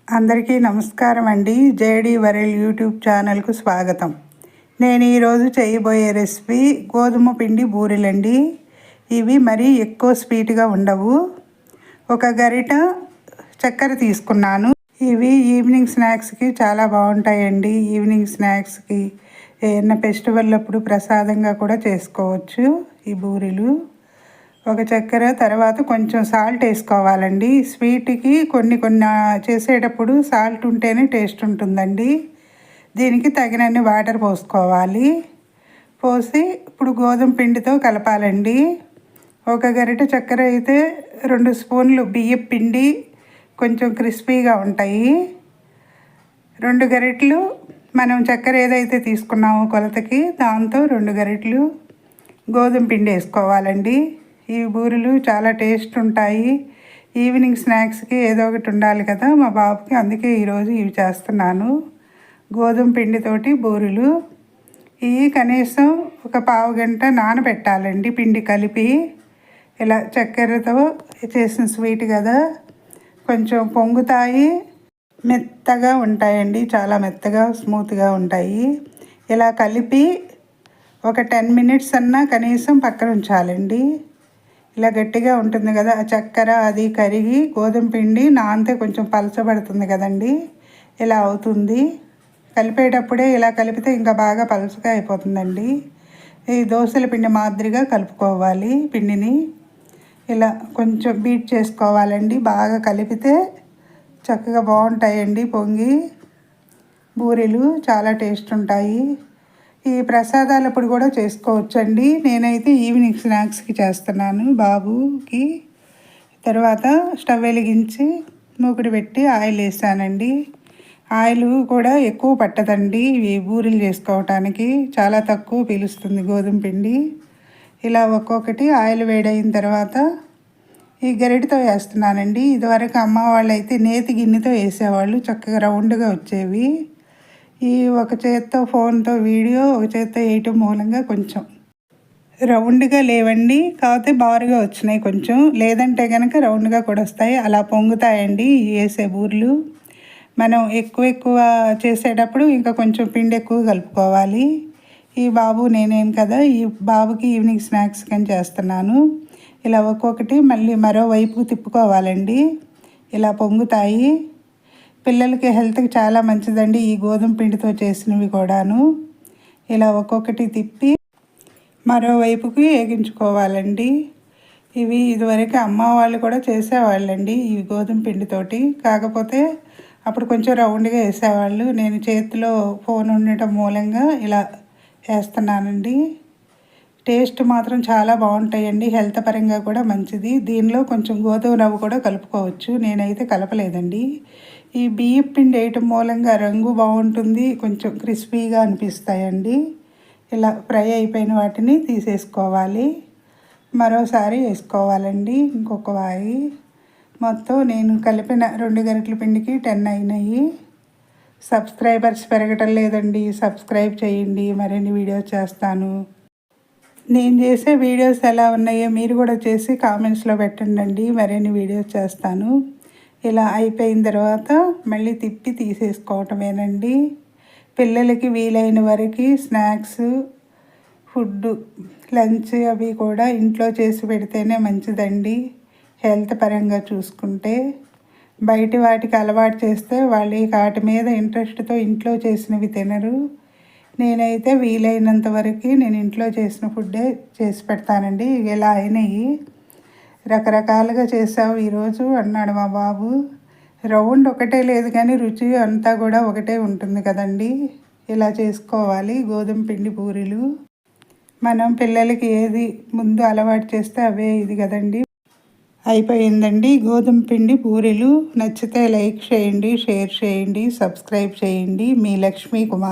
అందరికీ నమస్కారం అండి. జేడి వరల్డ్ యూట్యూబ్ ఛానల్కు స్వాగతం. నేను ఈరోజు చేయబోయే రెసిపీ గోధుమ పిండి బూరెలండి. ఇవి మరీ ఎక్కువ స్వీట్గా ఉండవు. ఒక గరిట చక్కెర తీసుకున్నాను. ఇవి ఈవినింగ్ స్నాక్స్కి చాలా బాగుంటాయండి. ఈవినింగ్ స్నాక్స్కి ఏదైనా ఫెస్టివల్ అప్పుడు ప్రసాదంగా కూడా చేసుకోవచ్చు ఈ బూరెలు. ఒక చక్కెర, తర్వాత కొంచెం సాల్ట్ వేసుకోవాలండి. స్వీట్కి కొన్ని చేసేటప్పుడు సాల్ట్ ఉంటేనే టేస్ట్ ఉంటుందండి. దీనికి తగినన్ని వాటర్ పోసుకోవాలి. పోసి ఇప్పుడు గోధుమ పిండితో కలపాలండి. ఒక గరిటె చక్కెర అయితే 2 స్పూన్లు బియ్యం పిండి, కొంచెం క్రిస్పీగా ఉంటాయి. 2 గరిటెలు మనం చక్కెర ఏదైతే తీసుకున్నామో కొలతకి దాంతో 2 గరిటెలు గోధుమ పిండి వేసుకోవాలండి. ఈ బూరెలు చాలా టేస్ట్ ఉంటాయి. ఈవినింగ్ స్నాక్స్కి ఏదో ఒకటి ఉండాలి కదా మా బాబుకి, అందుకే ఈరోజు ఇవి చేస్తున్నాను. గోధుమ పిండితోటి బూరెలు. ఇవి కనీసం ఒక పావు గంట నానబెట్టాలండి పిండి కలిపి. ఇలా చక్కెరతో చేసిన స్వీట్ కదా, కొంచెం పొంగుతాయి, మెత్తగా ఉంటాయండి. చాలా మెత్తగా స్మూత్గా ఉంటాయి. ఇలా కలిపి ఒక 10 మినిట్స్ అన్నా కనీసం పక్కన ఉంచాలండి. ఇలా గట్టిగా ఉంటుంది కదా ఆ చక్కెర, అది కరిగి గోధుమ పిండి నానితే కొంచెం పలచబడుతుంది కదండి. ఇలా అవుతుంది. కలిపేటప్పుడే ఇలా కలిపితే ఇంకా బాగా పలచగా అయిపోతుందండి. ఈ దోశల పిండి మాదిరిగా కలుపుకోవాలి పిండిని. ఇలా కొంచెం బీట్ చేసుకోవాలండి. బాగా కలిపితే చక్కగా బాగుంటాయండి పొంగి బూరెలు. చాలా టేస్ట్ ఉంటాయి. ఈ ప్రసాదాలప్పుడు కూడా చేసుకోవచ్చండి. నేనైతే ఈవినింగ్ స్నాక్స్కి చేస్తున్నాను బాబుకి. తర్వాత స్టవ్ వెలిగించి మూకుడు పెట్టి ఆయిల్ వేసానండి. ఆయిల్ కూడా ఎక్కువ పట్టదండి ఇవి బూరెలు చేసుకోవటానికి. చాలా తక్కువ పీలుస్తుంది గోధుమ పిండి. ఇలా ఒక్కొక్కటి ఆయిల్ వేడైన తర్వాత ఈ గరిటతో వేస్తున్నానండి. ఇదివరకు అమ్మ వాళ్ళు అయితే నేతి గిన్నెతో వేసేవాళ్ళు, చక్కగా రౌండ్గా వచ్చేవి. ఈ ఒక చేత్తో ఫోన్తో వీడియో, ఒక చేత్తో వేయటం మూలంగా కొంచెం రౌండ్గా లేవండి. కాకపోతే బారుగా వచ్చినాయి కొంచెం. లేదంటే కనుక రౌండ్గా కూడా వస్తాయి. అలా పొంగుతాయండి వేసే బూరెలు. మనం ఎక్కువ చేసేటప్పుడు ఇంకా కొంచెం పిండి ఎక్కువ కలుపుకోవాలి. ఈ బాబు నేనేం కదా, ఈ బాబుకి ఈవినింగ్ స్నాక్స్ కానీ చేస్తున్నాను. ఇలా ఒక్కొక్కటి మళ్ళీ మరోవైపు తిప్పుకోవాలండి. ఇలా పొంగుతాయి. పిల్లలకి హెల్త్కి చాలా మంచిదండి ఈ గోధుమ పిండితో చేసినవి కూడాను. ఇలా ఒక్కొక్కటి తిప్పి మరోవైపుకి వేగించుకోవాలండి. ఇవి ఇదివరకు అమ్మ వాళ్ళు కూడా చేసేవాళ్ళండి ఈ గోధుమ పిండితోటి. కాకపోతే అప్పుడు కొంచెం రౌండ్గా వేసేవాళ్ళు. నేను చేతిలో ఫోన్ ఉండటం మూలంగా ఇలా వేస్తున్నానండి. టేస్ట్ మాత్రం చాలా బాగుంటాయండి. హెల్త్ పరంగా కూడా మంచిది. దీనిలో కొంచెం గోధుమ రవ్వ కూడా కలుపుకోవచ్చు. నేనైతే కలపలేదండి. ఈ బియ్యం పిండి వేయటం మూలంగా రంగు బాగుంటుంది, కొంచెం క్రిస్పీగా అనిపిస్తాయండి. ఇలా ఫ్రై అయిపోయిన వాటిని తీసేసుకోవాలి. మరోసారి వేసుకోవాలండి ఇంకొక వాయి. మొత్తం నేను కలిపిన 2 గరిటెల పిండికి 10 అయినాయి. సబ్స్క్రైబర్స్ పెరగటం లేదండి. సబ్స్క్రైబ్ చేయండి, మరిన్ని వీడియోస్ చేస్తాను. నేను చేసే వీడియోస్ ఎలా ఉన్నాయో మీరు కూడా చేసి కామెంట్స్లో పెట్టండి. మరిన్ని వీడియోస్ చేస్తాను. ఇలా అయిపోయిన తర్వాత మళ్ళీ తిప్పి తీసేసుకోవటమేనండి. పిల్లలకి వీలైన వరకు స్నాక్స్, ఫుడ్, లంచ్ అవి కూడా ఇంట్లో చేసి పెడితేనే మంచిదండి హెల్త్ పరంగా చూసుకుంటే. బయట వాటికి అలవాటు చేస్తే వాళ్ళు వాటి మీద ఇంట్రెస్ట్తో ఇంట్లో చేసినవి తినరు. నేనైతే వీలైనంత వరకు నేను ఇంట్లో చేసిన ఫుడ్డే చేసి పెడతానండి. ఇలా అయినాయి. రకరకాలుగా చేసావు ఈరోజు అన్నాడు మా బాబు. రౌండ్ ఒకటే లేదు కానీ రుచి అంతా కూడా ఒకటే ఉంటుంది కదండి. ఇలా చేసుకోవాలి గోధుమ పిండి బూరెలు. మనం పిల్లలకి ఏది ముందు అలవాటు చేస్తే అవే ఇది కదండి. అయిపోయిందండి గోధుమ పిండి బూరెలు. నచ్చితే లైక్ చేయండి, షేర్ చేయండి, సబ్స్క్రైబ్ చేయండి. మీ లక్ష్మీ కుమార్.